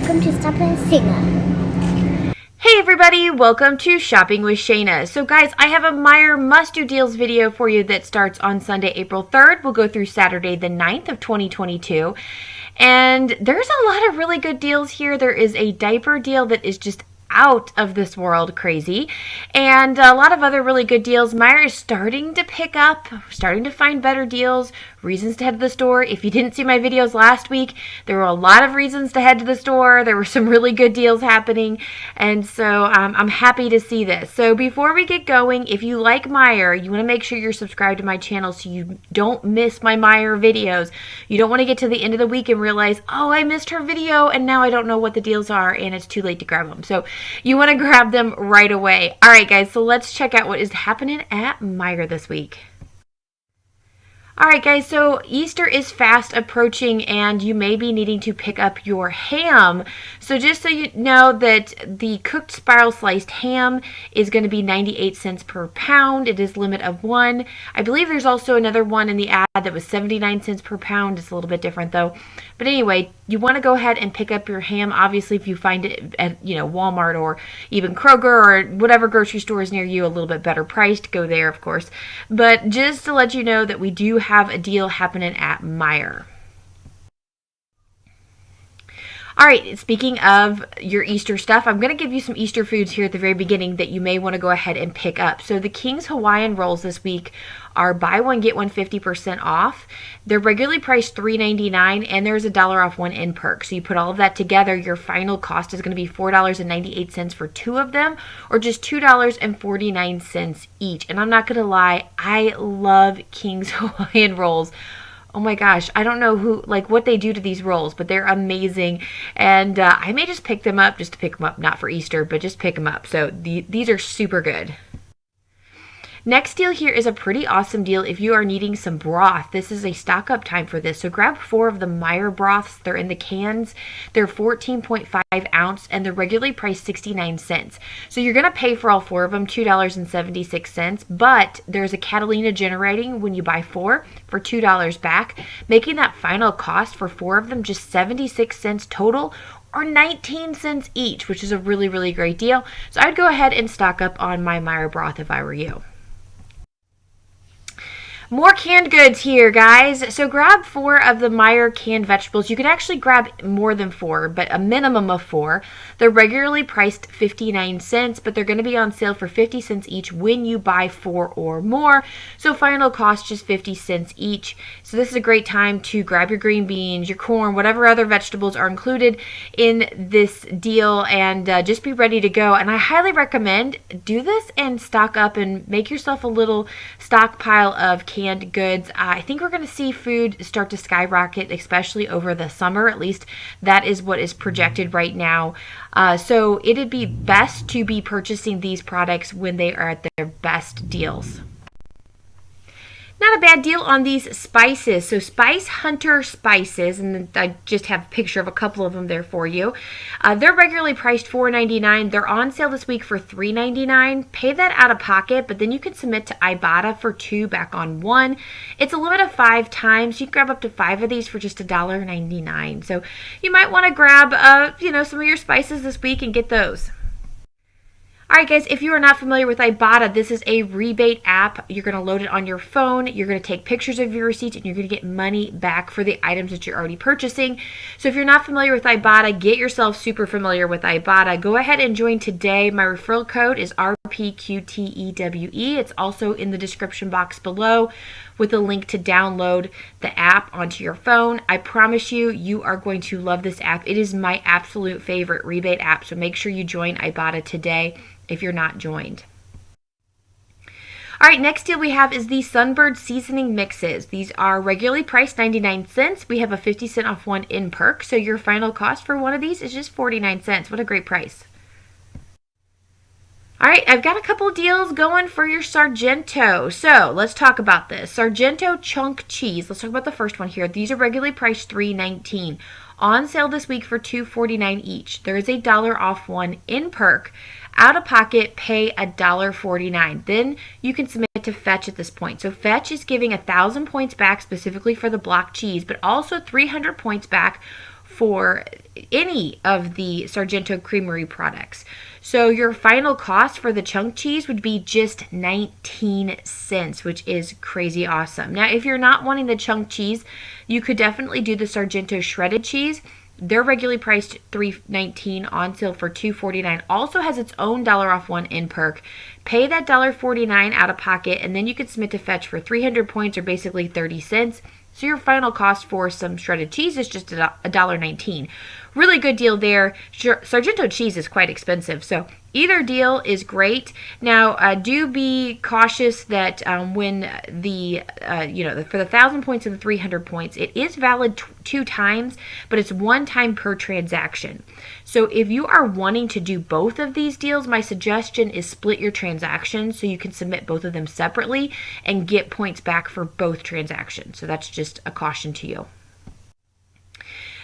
welcome to Shopping with Shana. Hey everybody, welcome to Shopping with Shana. So guys, I have a Meijer must-do deals video for you that starts on Sunday, April 3rd. We'll go through Saturday the 9th of 2022. And there's a lot of really good deals here. There is a diaper deal that is just out of this world crazy, and a lot of other really good deals. Meijer is starting to pick up, starting to find better deals, reasons to head to the store. If you didn't see my videos last week, there were a lot of reasons to head to the store. There were some really good deals happening, and so I'm happy to see this. So before we get going, if you like Meijer, you want to make sure you're subscribed to my channel so you don't miss my Meijer videos. You don't want to get to the end of the week and realize, oh, I missed her video and now I don't know what the deals are and it's too late to grab them. So you want to grab them right away. All right, guys, so let's check out what is happening at Meijer this week. All right, guys, so Easter is fast approaching and you may be needing to pick up your ham. So just so you know that the cooked spiral sliced ham is going to be 98 cents per pound. It is limit of 1. I believe there's also another one in the ad that was 79 cents per pound. It's a little bit different though. But anyway, you want to go ahead and pick up your ham. Obviously, if you find it at, Walmart or even Kroger or whatever grocery store is near you, a little bit better priced, go there, of course. But just to let you know that we do have a deal happening at Meijer. All right, speaking of your Easter stuff, I'm going to give you some Easter foods here at the very beginning that you may want to go ahead and pick up. So the King's Hawaiian Rolls this week are buy one, get one 50% off. They're regularly priced $3.99, and there's a $1 off one in perk. So you put all of that together, your final cost is going to be $4.98 for 2 of them, or just $2.49 each. And I'm not going to lie, I love King's Hawaiian Rolls. Oh my gosh, I don't know what they do to these rolls, but they're amazing. And I may just pick them up, just to pick them up, not for Easter, but just pick them up. So these are super good. Next deal here is a pretty awesome deal if you are needing some broth. This is a stock up time for this. So grab 4 of the Meyer Broths. They're in the cans. They're 14.5 ounce and they're regularly priced 69 cents. So you're going to pay for all 4 of them $2.76, but there's a Catalina generating when you buy 4 for $2 back, making that final cost for 4 of them just 76 cents total, or 19 cents each, which is a really, really great deal. So I'd go ahead and stock up on my Meyer Broth if I were you. More canned goods here, guys. So grab 4 of the Meijer canned vegetables. You can actually grab more than 4, but a minimum of 4. They're regularly priced 59 cents, but they're going to be on sale for 50 cents each when you buy 4 or more. So final cost just 50 cents each. So this is a great time to grab your green beans, your corn, whatever other vegetables are included in this deal, and just be ready to go. And I highly recommend do this and stock up and make yourself a little stockpile of canned goods. I think we're going to see food start to skyrocket, especially over the summer. At least that is what is projected right now. So it'd be best to be purchasing these products when they are at their best deals. Not a bad deal on these spices. So Spice Hunter spices, and I just have a picture of a couple of them there for you. They're regularly priced $4.99. They're on sale this week for $3.99. Pay that out of pocket, but then you can submit to Ibotta for 2 back on 1. It's a limit of 5 times. You can grab up to 5 of these for just $1.99. So you might want to grab some of your spices this week and get those. All right, guys, if you are not familiar with Ibotta, this is a rebate app. You're going to load it on your phone. You're going to take pictures of your receipts, and you're going to get money back for the items that you're already purchasing. So if you're not familiar with Ibotta, get yourself super familiar with Ibotta. Go ahead and join today. My referral code is RPQTEWE. It's also in the description box below with a link to download the app onto your phone. I promise you, you are going to love this app. It is my absolute favorite rebate app, so make sure you join Ibotta today if you're not joined. All right, next deal we have is the Sunbird seasoning mixes. These are regularly priced 99 cents. We have a 50 cent off one in perk, so your final cost for one of these is just 49 cents. What a great price. All right, I've got a couple deals going for your Sargento. So let's talk about this. Sargento chunk cheese. Let's talk about the first one here. These are regularly priced $3.19. On sale this week for $2.49 each. There is a $1 off one in perk. Out of pocket, pay $1.49. Then you can submit to Fetch at this point. So Fetch is giving 1,000 points back specifically for the block cheese, but also 300 points back for any of the Sargento Creamery products. So your final cost for the chunk cheese would be just 19 cents, which is crazy awesome. Now, if you're not wanting the chunk cheese, you could definitely do the Sargento shredded cheese. They're regularly priced $3.19, on sale for $2.49. Also has its own dollar off one in perk. Pay that $1.49 out of pocket, and then you can submit to fetch for 300 points, or basically 30 cents. So your final cost for some shredded cheese is just $1.19. Really good deal there. Sargento cheese is quite expensive, so either deal is great. Now, do be cautious that when the for the 1,000 points and the 300 points, it is valid 2 times, but it's 1 time per transaction. So if you are wanting to do both of these deals, my suggestion is split your transactions so you can submit both of them separately and get points back for both transactions. So that's just a caution to you.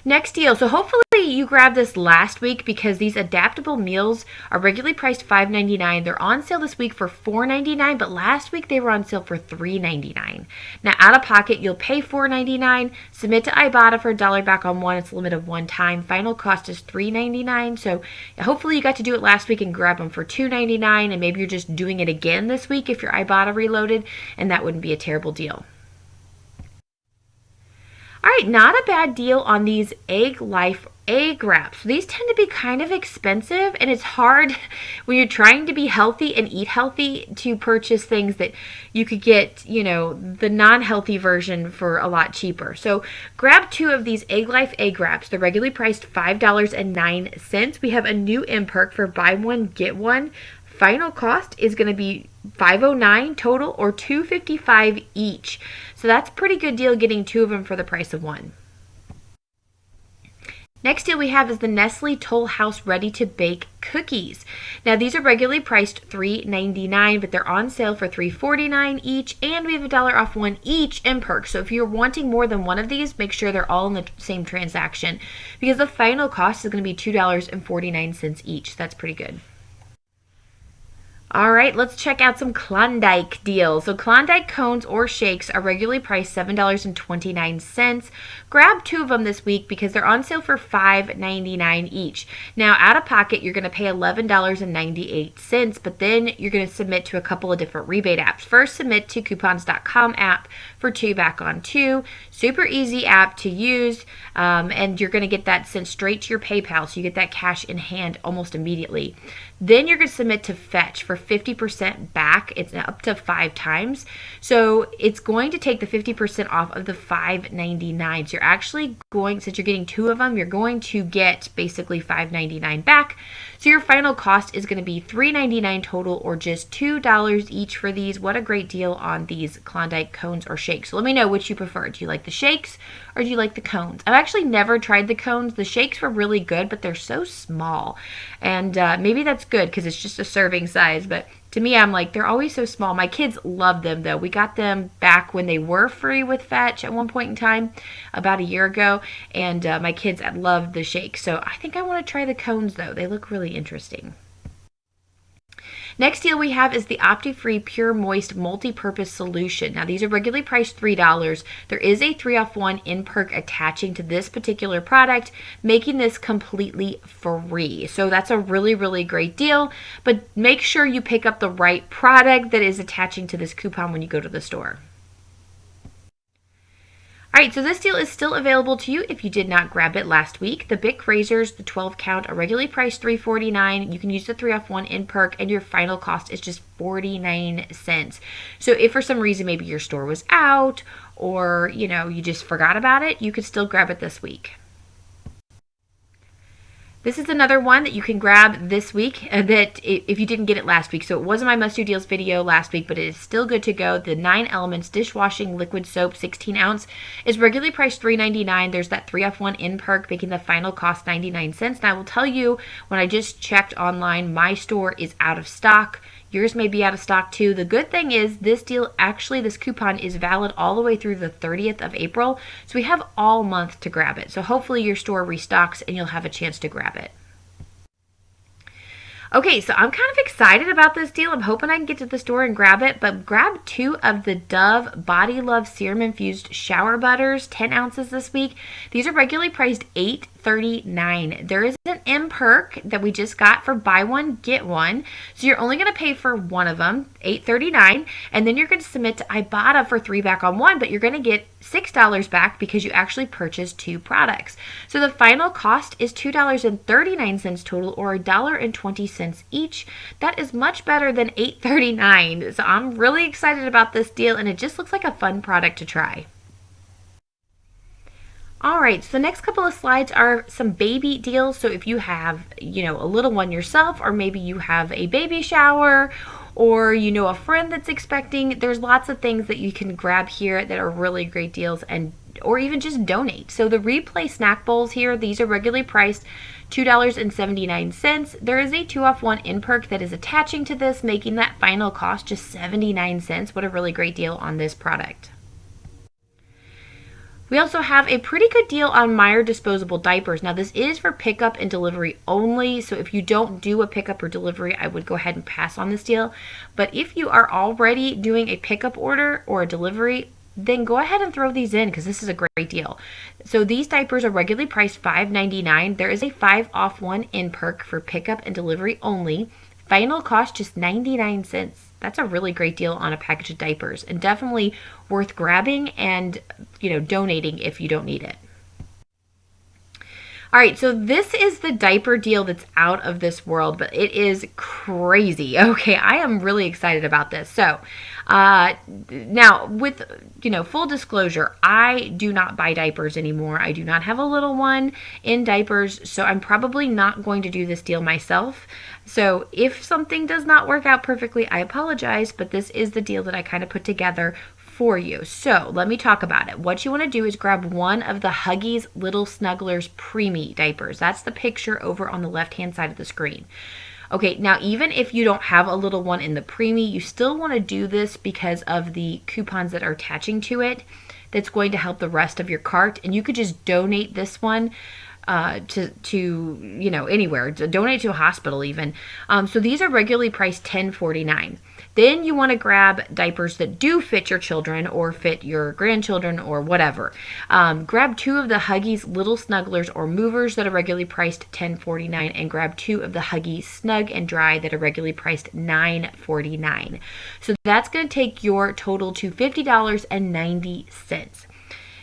Next deal. So hopefully you grabbed this last week, because these adaptable meals are regularly priced $5.99. They're on sale this week for $4.99, but last week they were on sale for $3.99. Now, out of pocket, you'll pay $4.99. Submit to Ibotta for $1 back on one. It's a limit of 1 time. Final cost is $3.99. So hopefully you got to do it last week and grab them for $2.99, and maybe you're just doing it again this week if your Ibotta reloaded, and that wouldn't be a terrible deal. All right, not a bad deal on these Egg Life egg wraps. These tend to be kind of expensive, and it's hard when you're trying to be healthy and eat healthy to purchase things that you could get, the non-healthy version for a lot cheaper. So grab 2 of these Egg Life egg wraps. They're regularly priced $5.09. We have a new perk for buy one, get one. Final cost is going to be $5.09 total, or $2.55 each. So that's a pretty good deal, getting 2 of them for the price of 1. Next deal we have is the Nestle Toll House Ready to Bake Cookies. Now, these are regularly priced $3.99, but they're on sale for $3.49 each, and we have $1 off one each in perks. So if you're wanting more than one of these, make sure they're all in the same transaction, because the final cost is going to be $2.49 each. So that's pretty good. All right, let's check out some Klondike deals. So Klondike cones or shakes are regularly priced $7.29. Grab 2 of them this week because they're on sale for $5.99 each. Now, out of pocket, you're going to pay $11.98, but then you're going to submit to a couple of different rebate apps. First, submit to coupons.com app for 2 back on 2. Super easy app to use, and you're going to get that sent straight to your PayPal, so you get that cash in hand almost immediately. Then you're going to submit to Fetch for 50% back. It's up to 5 times. So it's going to take the 50% off of the $5.99. So you're actually going, since you're getting 2 of them, you're going to get basically $5.99 back. So your final cost is going to be $3.99 total, or just $2 each for these. What a great deal on these Klondike cones or shakes. So let me know which you prefer. Do you like the shakes or do you like the cones? I've actually never tried the cones. The shakes were really good, but they're so small. And maybe that's good because it's just a serving size. But to me, I'm like, they're always so small. My kids love them, though. We got them back when they were free with Fetch at one point in time, about a year ago. And my kids loved the shakes. So I think I want to try the cones, though. They look really interesting. Next deal we have is the Optifree Pure Moist Multi-Purpose Solution. Now, these are regularly priced $3. There is a 3 off 1 in perk attaching to this particular product, making this completely free. So that's a really, really great deal, but make sure you pick up the right product that is attaching to this coupon when you go to the store. All right, so this deal is still available to you if you did not grab it last week. The Bic razors, the 12 count, are regularly priced $3.49. You can use the 3 off 1 in perk, and your final cost is just 49 cents. So if for some reason maybe your store was out, or you just forgot about it, you could still grab it this week. This is another one that you can grab this week that if you didn't get it last week. So it wasn't my must-do deals video last week, but it is still good to go. The 9 Elements dishwashing liquid soap, 16 ounce, is regularly priced $3.99. There's that 3 off 1 in perk, making the final cost 99 cents. And I will tell you, when I just checked online, my store is out of stock. Yours may be out of stock too. The good thing is this coupon is valid all the way through the 30th of April. So we have all month to grab it. So hopefully your store restocks and you'll have a chance to grab it. Okay, so I'm kind of excited about this deal. I'm hoping I can get to the store and grab it, but grab 2 of the Dove Body Love Serum Infused Shower Butters, 10 ounces this week. These are regularly priced $8 $8.39. There is an M perk that we just got for buy one, get one. So you're only going to pay for one of them, $8.39, and then you're going to submit to Ibotta for 3 back on 1, but you're going to get $6 back because you actually purchased 2 products. So the final cost is $2.39 total, or $1.20 each. That is much better than $8.39. So I'm really excited about this deal, and it just looks like a fun product to try. Alright, so the next couple of slides are some baby deals. So if you have, a little one yourself, or maybe you have a baby shower, or a friend that's expecting, there's lots of things that you can grab here that are really great deals, or even just donate. So the replay snack bowls here, these are regularly priced $2.79. There is a 2-off-1 in perk that is attaching to this, making that final cost just 79 cents. What a really great deal on this product. We also have a pretty good deal on Meijer disposable diapers. Now this is for pickup and delivery only, so if you don't do a pickup or delivery, I would go ahead and pass on this deal. But if you are already doing a pickup order or a delivery, then go ahead and throw these in because this is a great deal. So these diapers are regularly priced $5.99. There is a 5-off-1 in perk for pickup and delivery only. Final cost just 99 cents. That's a really great deal on a package of diapers, and definitely worth grabbing and, donating if you don't need it. All right, so this is the diaper deal that's out of this world, but it is crazy. Okay, I am really excited about this. So now with, full disclosure, I do not buy diapers anymore. I do not have a little one in diapers, so I'm probably not going to do this deal myself. So if something does not work out perfectly, I apologize, but this is the deal that I kind of put together for you. So let me talk about it. What you want to do is grab one of the Huggies Little Snugglers Preemie diapers. That's the picture over on the left-hand side of the screen. Okay, now even if you don't have a little one in the Preemie, you still want to do this because of the coupons that are attaching to it. That's going to help the rest of your cart, and you could just donate this one to anywhere. Donate to a hospital even. So these are regularly priced $10.49. Then you want to grab diapers that do fit your children or fit your grandchildren or whatever. Grab 2 of the Huggies Little Snugglers or Movers that are regularly priced $10.49, and grab 2 of the Huggies Snug and Dry that are regularly priced $9.49. So that's going to take your total to $50.90.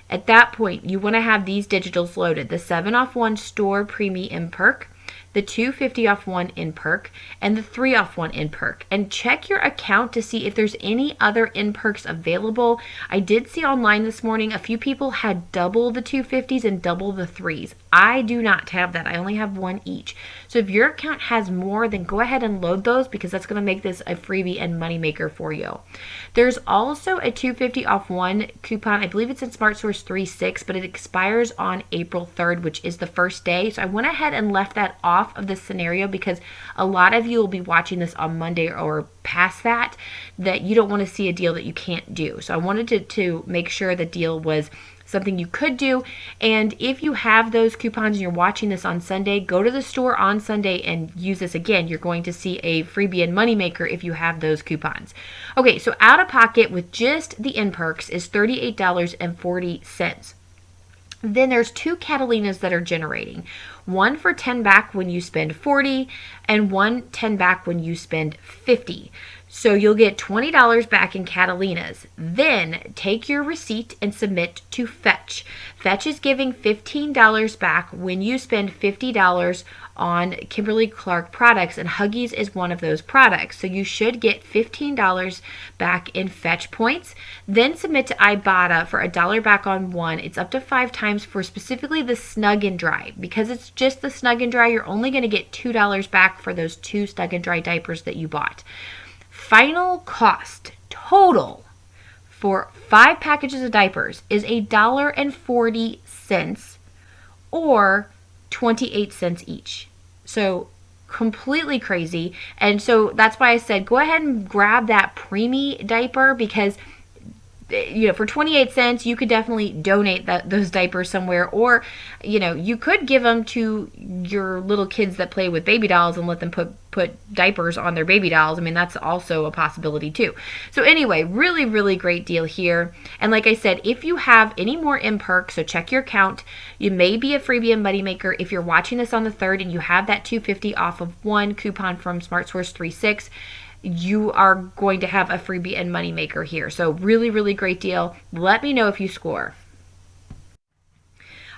At that point, you want to have these digitals loaded: the 7-off-1 store Preemie in perk, the 2 50-off-1 in perk, and the 3-off-1 in perk. And check your account to see if there's any other in perks available. I did see online this morning a few people had double the 250s and double the 3s. I do not have that. I only have 1 each. So if your account has more, then go ahead and load those, because that's going to make this a freebie and moneymaker for you. There's also a 250-off-1 coupon. I believe it's in Smart Source 3.6, but it expires on April 3rd, which is the first day. So I went ahead and left that off of this scenario because a lot of you will be watching this on Monday or past that you don't want to see a deal that you can't do. So I wanted to make sure the deal was something you could do. And if you have those coupons and you're watching this on Sunday, go to the store on Sunday and use this again. You're going to see a freebie and moneymaker if you have those coupons. Okay, so out of pocket with just the in perks is $38.40. Then there's 2 Catalinas that are generating. One for 10 back when you spend 40, and one 10 back when you spend 50. So you'll get $20 back in Catalinas. Then take your receipt and submit to Fetch. Fetch is giving $15 back when you spend $50 on Kimberly-Clark products, and Huggies is one of those products. So you should get $15 back in Fetch points. Then submit to Ibotta for $1 back on 1. It's up to 5 times for specifically the Snug and Dry. Because it's just the Snug and Dry, you're only going to get $2 back for those 2 Snug and Dry diapers that you bought. Final cost total for 5 packages of diapers is $1.40 or 28 cents each. So completely crazy. And so that's why I said go ahead and grab that Preemie diaper, because for 28 cents, you could definitely donate those diapers somewhere, or, you could give them to your little kids that play with baby dolls and let them put diapers on their baby dolls. I mean, that's also a possibility too. So anyway, really, really great deal here. And like I said, if you have any more in perk, so check your count. You may be a freebie and moneymaker. If you're watching this on the 3rd and you have that $2.50 off of one coupon from Smart Source 36, you are going to have a freebie and moneymaker here. So really, really great deal. Let me know if you score.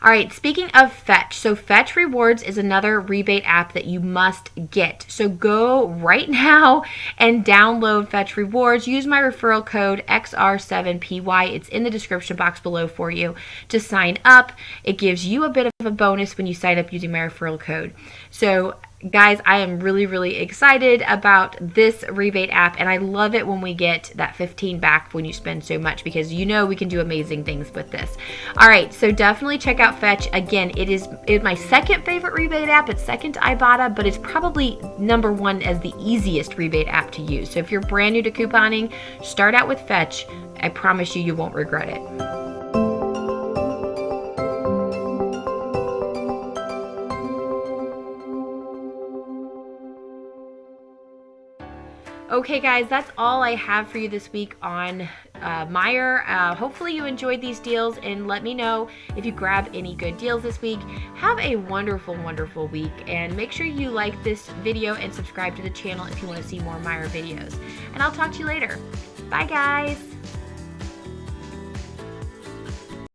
All right, speaking of Fetch, so Fetch Rewards is another rebate app that you must get. So go right now and download Fetch Rewards. Use my referral code XR7PY. It's in the description box below for you to sign up. It gives you a bit of a bonus when you sign up using my referral code. So guys, I am really, really excited about this rebate app, and I love it when we get that 15 back when you spend so much, because we can do amazing things with this. All right, so definitely check out Fetch. Again, it's my second favorite rebate app. It's second to Ibotta, but it's probably number one as the easiest rebate app to use. So if you're brand new to couponing, start out with Fetch. I promise you won't regret it. Okay guys, that's all I have for you this week on Meijer. Hopefully you enjoyed these deals, and let me know if you grab any good deals this week. Have a wonderful, wonderful week, and make sure you like this video and subscribe to the channel if you want to see more Meijer videos. And I'll talk to you later. Bye guys.